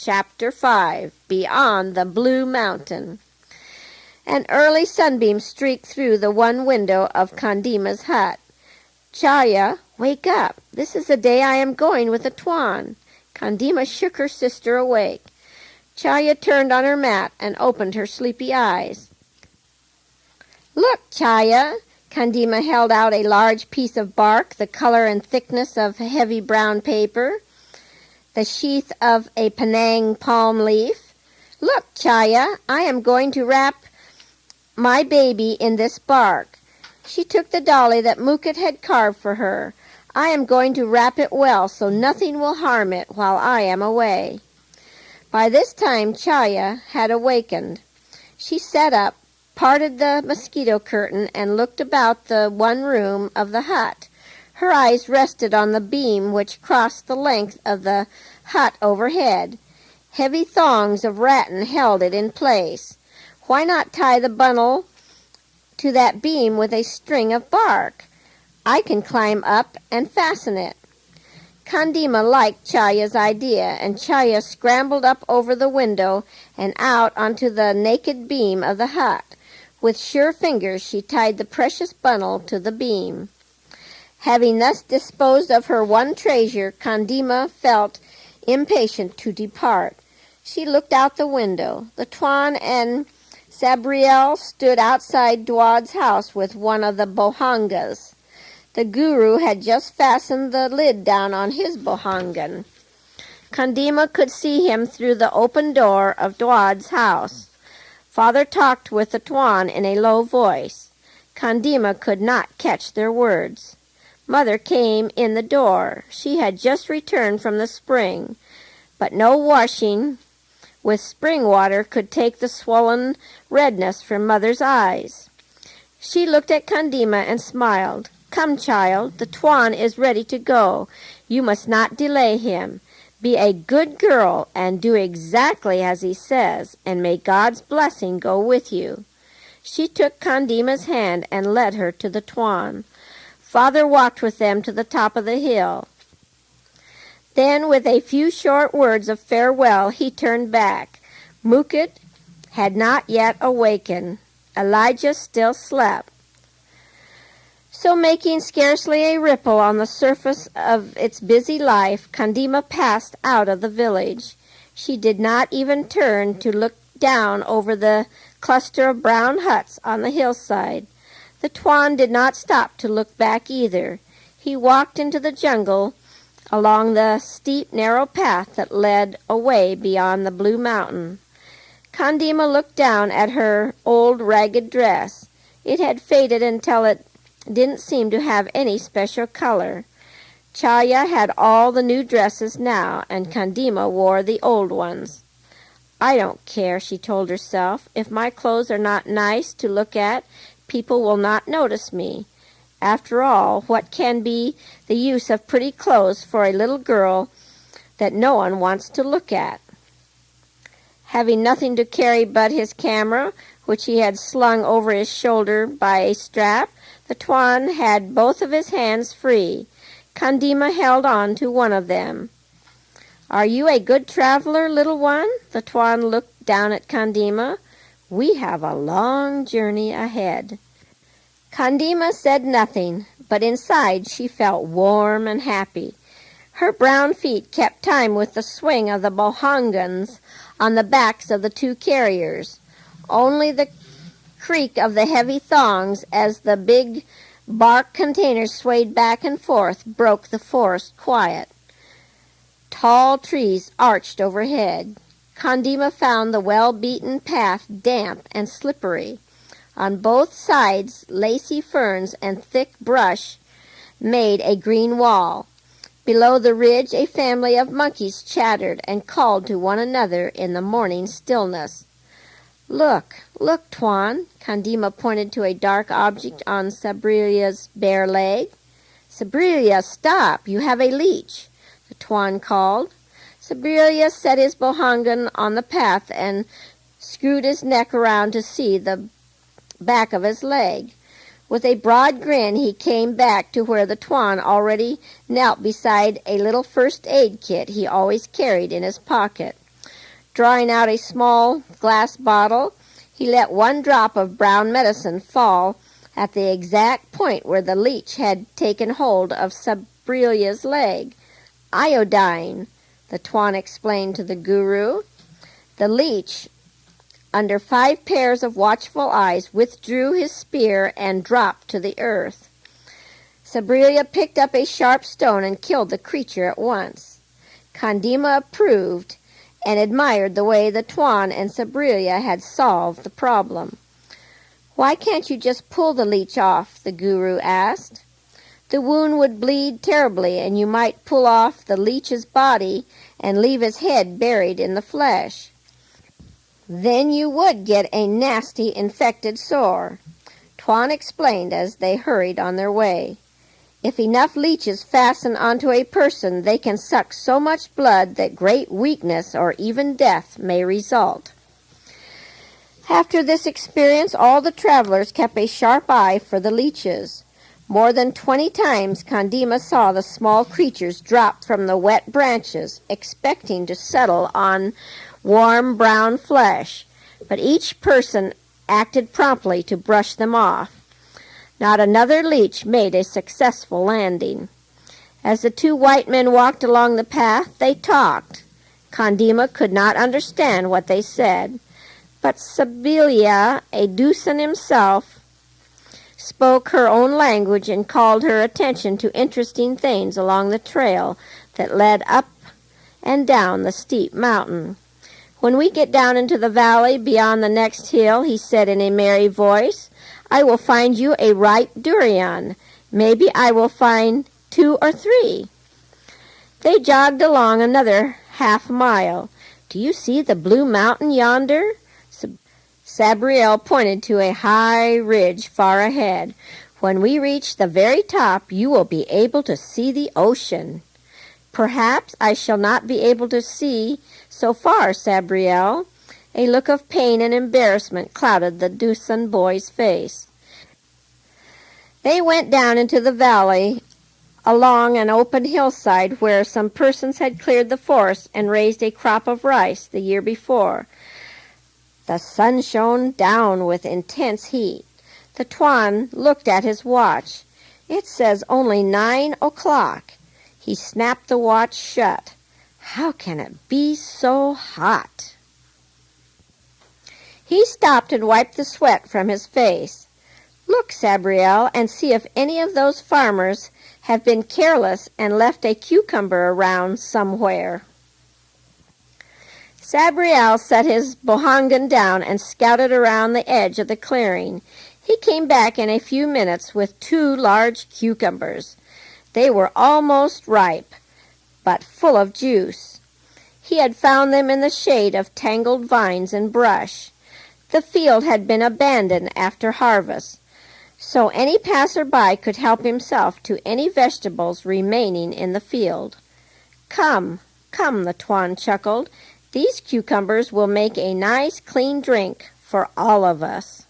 Chapter 5, Beyond the Blue Mountain. An early sunbeam streaked through the one window of Kandima's hut. "Chaya, wake up. This is the day I am going with the Thorn." Kandima shook her sister awake. Chaya turned on her mat and opened her sleepy eyes. "Look, Chaya." Kandima held out a large piece of bark, the color and thickness of heavy brown paper, the sheath of a Penang palm leaf. "Look, Chaya, I am going to wrap my baby in this bark." She took the dolly that Mukit had carved for her. "I am going to wrap it well so nothing will harm it while I am away." By this time Chaya had awakened. She sat up, parted the mosquito curtain, and looked about the one room of the hut. Her eyes rested on the beam which crossed the length of the hut overhead. Heavy thongs of rattan held it in place. Why not tie the bundle to that beam with a string of bark? I can climb up and fasten it. Kandima liked Chaya's idea, and Chaya scrambled up over the window and out onto the naked beam of the hut. With sure fingers she tied the precious bundle to the beam. Having thus disposed of her one treasure, Kandima felt impatient to depart. She looked out the window. The Thorn and Sabriel stood outside Dwad's house with one of the bohangas. The guru had just fastened the lid down on his bohangan. Kandima could see him through the open door of Dwad's house. Father talked with the Thorn in a low voice. Kandima could not catch their words. Mother came in the door. She had just returned from the spring, but no washing with spring water could take the swollen redness from Mother's eyes. She looked at Kandima and smiled. "Come, child, the Thorn is ready to go. You must not delay him. Be a good girl and do exactly as he says, and may God's blessing go with you." She took Kandima's hand and led her to the Thorn. Father walked with them to the top of the hill. Then, with a few short words of farewell, he turned back. Mukit had not yet awakened. Elijah still slept. So, making scarcely a ripple on the surface of its busy life, Kandima passed out of the village. She did not even turn to look down over the cluster of brown huts on the hillside. The Thorn did not stop to look back either. He walked into the jungle along the steep, narrow path that led away beyond the blue mountain. Kandima looked down at her old ragged dress. It had faded until it didn't seem to have any special color. Chaya had all the new dresses now, and Kandima wore the old ones. "I don't care," she told herself. "If my clothes are not nice to look at, people will not notice me. After all, what can be the use of pretty clothes for a little girl that no one wants to look at?" Having nothing to carry but his camera, which he had slung over his shoulder by a strap, the Thorn had both of his hands free. Kandima held on to one of them. "Are you a good traveler, little one?" The Thorn looked down at Kandima. "We have a long journey ahead." Kandima said nothing, but inside she felt warm and happy. Her brown feet kept time with the swing of the bohangans on the backs of the two carriers. Only the creak of the heavy thongs as the big bark containers swayed back and forth broke the forest quiet. Tall trees arched overhead. Kandima found the well-beaten path damp and slippery. On both sides, lacy ferns and thick brush made a green wall. Below the ridge, a family of monkeys chattered and called to one another in the morning stillness. Look, Thorn." Kandima pointed to a dark object on Sabrilia's bare leg. "Sabrilia, stop! You have a leech," the Thorn called. Sabrilia set his bohangan on the path and screwed his neck around to see the back of his leg. With a broad grin, he came back to where the Thorn already knelt beside a little first aid kit he always carried in his pocket. drawing out a small glass bottle, he let one drop of brown medicine fall at the exact point where the leech had taken hold of Sabrilia's leg. "Iodine," the Thorn explained to the guru. The leech, under 5 pairs of watchful eyes, withdrew his spear and dropped to the earth. Sabrilia picked up a sharp stone and killed the creature at once. Kandima approved and admired the way the Thorn and Sabrilia had solved the problem. "Why can't you just pull the leech off?" the guru asked. "The wound would bleed terribly, and you might pull off the leech's body and leave his head buried in the flesh. Then you would get a nasty infected sore," Thorn explained as they hurried on their way. "If enough leeches fasten onto a person, they can suck so much blood that great weakness or even death may result." After this experience, all the travelers kept a sharp eye for the leeches. More than 20 times Kandima saw the small creatures drop from the wet branches, expecting to settle on warm brown flesh, but each person acted promptly to brush them off. Not another leech made a successful landing. As the 2 white men walked along the path, they talked. Kandima could not understand what they said, but Sabrilia, a Dusan himself, spoke her own language and called her attention to interesting things along the trail that led up and down the steep mountain. "When we get down into the valley beyond the next hill," he said in a merry voice, "I will find you a ripe durian. Maybe I will find 2 or 3. They jogged along another half-mile. "Do you see the blue mountain yonder?" Sabriel pointed to a high ridge far ahead. "When we reach the very top, you will be able to see the ocean." "Perhaps I shall not be able to see so far, Sabriel." A look of pain and embarrassment clouded the Dusan boy's face. They went down into the valley along an open hillside where some persons had cleared the forest and raised a crop of rice the year before. The sun shone down with intense heat. The Thorn looked at his watch. "It says only 9 o'clock. He snapped the watch shut. "How can it be so hot?" He stopped and wiped the sweat from his face. "Look, Sabriel, and see if any of those farmers have been careless and left a cucumber around somewhere." Sabriel set his bohangan down and scouted around the edge of the clearing. He came back in a few minutes with 2 large cucumbers. They were almost ripe, but full of juice. He had found them in the shade of tangled vines and brush. The field had been abandoned after harvest, so any passer-by could help himself to any vegetables remaining in the field. Come, the Thorn chuckled. "These cucumbers will make a nice clean drink for all of us."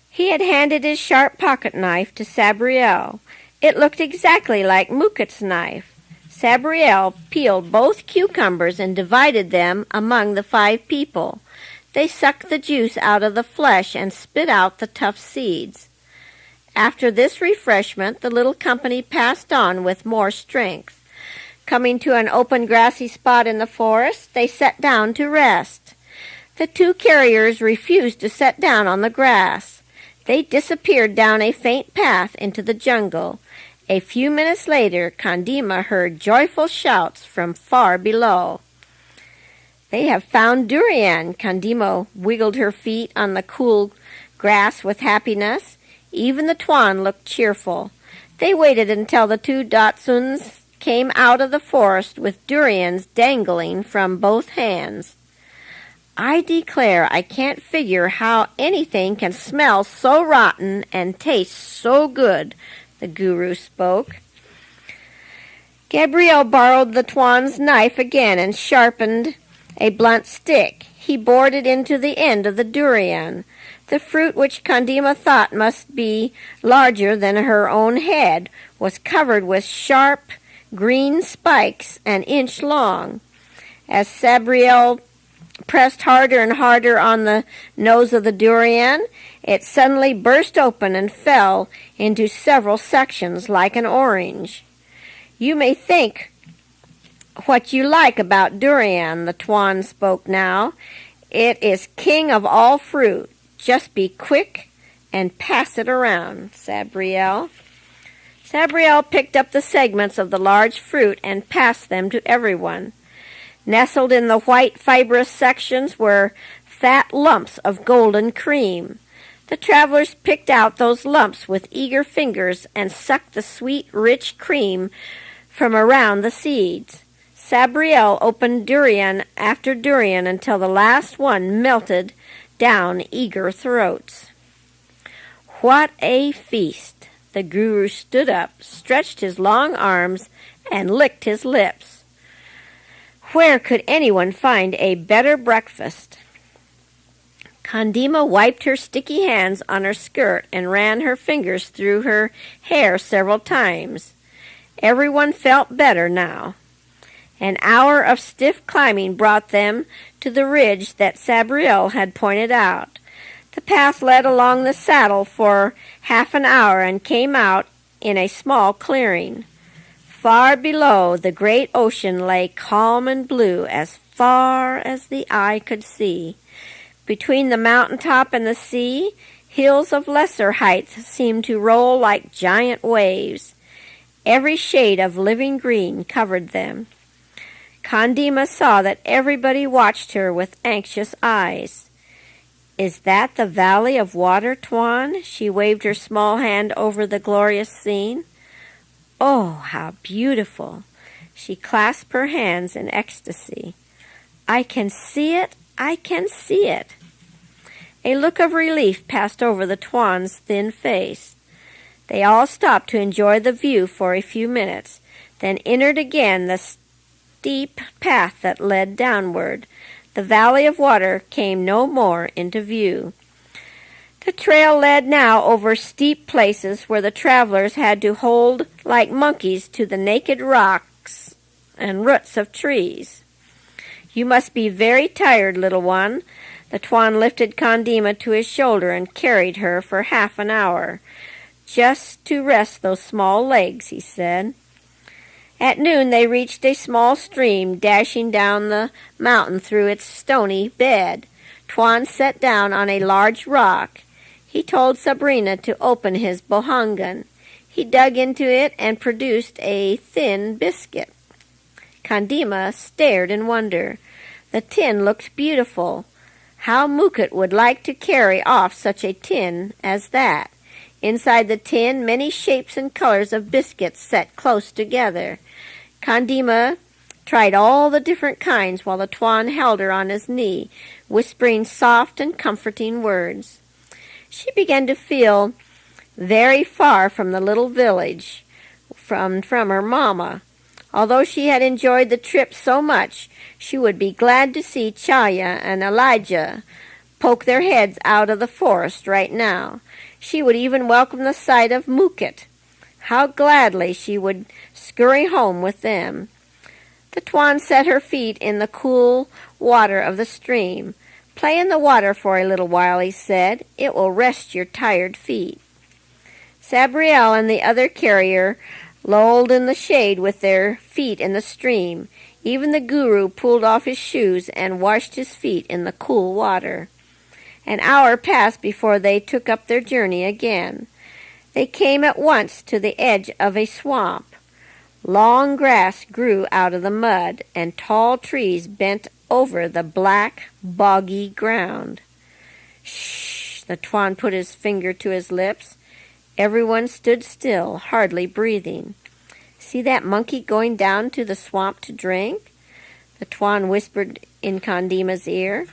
He had handed his sharp pocket knife to Sabriel. It looked exactly like Mukat's knife. Sabriel peeled both cucumbers and divided them among the 5 people. They sucked the juice out of the flesh and spit out the tough seeds. After this refreshment, the little company passed on with more strength. Coming to an open grassy spot in the forest, they sat down to rest. The 2 carriers refused to set down on the grass. They disappeared down a faint path into the jungle. A few minutes later, Kandima heard joyful shouts from far below. "They have found durian." Kandima wiggled her feet on the cool grass with happiness. Even the Thorn looked cheerful. They waited until the 2 Datsuns came out of the forest with durians dangling from both hands. "I declare I can't figure how anything can smell so rotten and taste so good," the guru spoke. Gabriel borrowed the Thorn's knife again and sharpened a blunt stick. He bored it into the end of the durian. The fruit, which Kandima thought must be larger than her own head, was covered with sharp green spikes an inch long. As Sabriel pressed harder and harder on the nose of the durian, it suddenly burst open and fell into several sections like an orange. You may think what you like about durian, the Tuan spoke now. It is king of all fruit. Just be quick and pass it around, Sabriel. Sabriel picked up the segments of the large fruit and passed them to everyone. Nestled in the white fibrous sections were fat lumps of golden cream. The travelers picked out those lumps with eager fingers and sucked the sweet, rich cream from around the seeds. Sabriel opened durian after durian until the last one melted down eager throats. What a feast! The guru stood up, stretched his long arms, and licked his lips. Where could anyone find a better breakfast? Kandima wiped her sticky hands on her skirt and ran her fingers through her hair several times. Everyone felt better now. An hour of stiff climbing brought them to the ridge that Sabriel had pointed out. The path led along the saddle for half an hour and came out in a small clearing. Far below, the great ocean lay calm and blue as far as the eye could see. Between the mountain top and the sea, hills of lesser height seemed to roll like giant waves. Every shade of living green covered them. Kandima saw that everybody watched her with anxious eyes. Is that the valley of water, Tuan? She waved her small hand over the glorious scene. Oh, how beautiful! She clasped her hands in ecstasy. I can see it! I can see it! A look of relief passed over the Tuan's thin face. They all stopped to enjoy the view for a few minutes, then entered again the steep path that led downward. The valley of water came no more into view. The trail led now over steep places where the travelers had to hold like monkeys to the naked rocks and roots of trees. You must be very tired, little one. The Tuan lifted Kandima to his shoulder and carried her for half an hour. Just to rest those small legs, he said. At noon they reached a small stream dashing down the mountain through its stony bed. Tuan sat down on a large rock. He told Sabrina to open his bohangan. He dug into it and produced a thin biscuit. Kandima stared in wonder. The tin looked beautiful. How Mukut would like to carry off such a tin as that. Inside the tin, many shapes and colors of biscuits set close together. Kandima tried all the different kinds while the Tuan held her on his knee, whispering soft and comforting words. She began to feel very far from the little village, from her mamma. Although she had enjoyed the trip so much, she would be glad to see Chaya and Elijah poke their heads out of the forest right now. She would even welcome the sight of Mukut. How gladly she would scurry home with them. The Tuan set her feet in the cool water of the stream. Play in the water for a little while, he said. It will rest your tired feet. Sabriel and the other carrier lolled in the shade with their feet in the stream. Even the guru pulled off his shoes and washed his feet in the cool water. An hour passed before they took up their journey again. They came at once to the edge of a swamp. Long grass grew out of the mud, and tall trees bent over the black, boggy ground. Shh! The Tuan put his finger to his lips. Everyone stood still, hardly breathing. See that monkey going down to the swamp to drink? The Tuan whispered in Kandima's ear.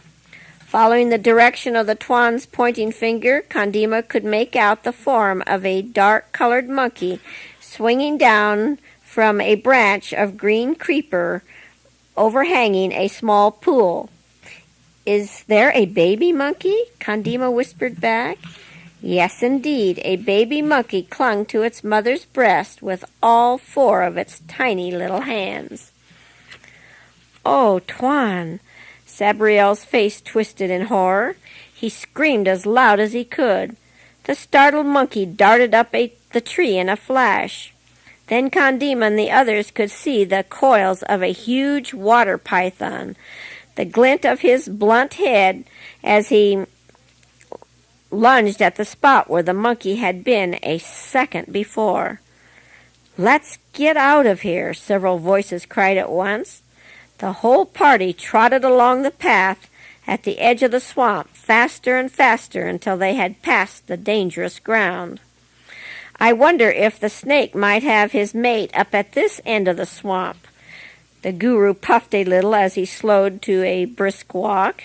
Following the direction of the Tuan's pointing finger, Kandima could make out the form of a dark-colored monkey swinging down from a branch of green creeper overhanging a small pool. Is there a baby monkey? Kandima whispered back. Yes, indeed, a baby monkey clung to its mother's breast with all four of its tiny little hands. Oh, Tuan! Sabriel's face twisted in horror. He screamed as loud as he could. The startled monkey darted up the tree in a flash. Then Condima and the others could see the coils of a huge water python, the glint of his blunt head as he lunged at the spot where the monkey had been a second before. "Let's get out of here," several voices cried at once. The whole party trotted along the path at the edge of the swamp, faster and faster until they had passed the dangerous ground. "I wonder if the snake might have his mate up at this end of the swamp." The guru puffed a little as he slowed to a brisk walk.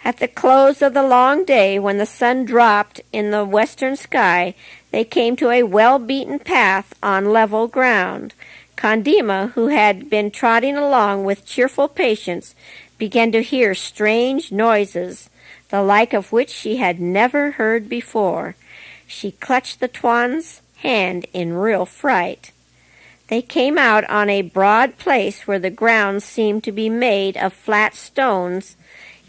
At the close of the long day, when the sun dropped in the western sky, they came to a well-beaten path on level ground. Condima, who had been trotting along with cheerful patience, began to hear strange noises, the like of which she had never heard before. She clutched the Tuan's hand in real fright. They came out on a broad place where the ground seemed to be made of flat stones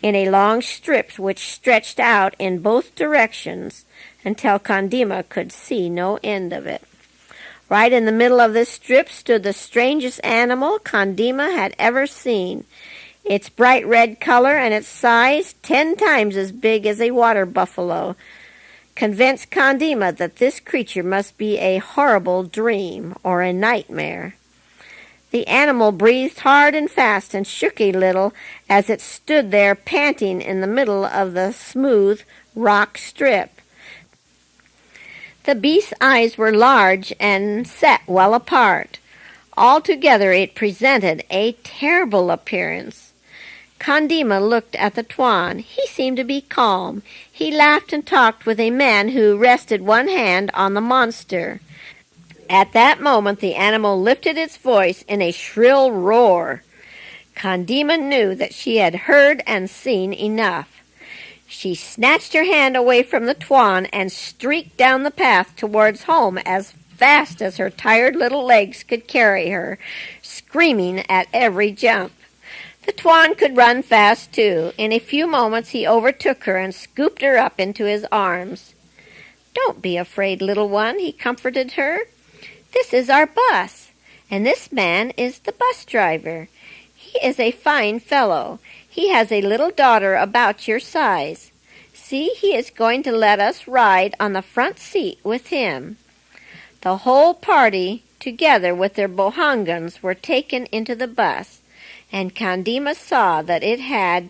in a long strip which stretched out in both directions until Condima could see no end of it. Right in the middle of this strip stood the strangest animal Condima had ever seen. Its bright red color and its size, 10 times as big as a water buffalo, convinced Condima that this creature must be a horrible dream or a nightmare. The animal breathed hard and fast and shook a little as it stood there panting in the middle of the smooth rock strip. The beast's eyes were large and set well apart. Altogether it presented a terrible appearance. Condima looked at the Tuan. He seemed to be calm. He laughed and talked with a man who rested one hand on the monster. At that moment the animal lifted its voice in a shrill roar. Condima knew that she had heard and seen enough. She snatched her hand away from the Tuan and streaked down the path towards home as fast as her tired little legs could carry her, screaming at every jump. The Tuan could run fast, too. In a few moments he overtook her and scooped her up into his arms. "Don't be afraid, little one," he comforted her. "This is our bus, and this man is the bus driver. He is a fine fellow. He has a little daughter about your size. See, he is going to let us ride on the front seat with him." The whole party, together with their bohongans, were taken into the bus, and Condima saw that it had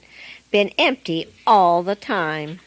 been empty all the time.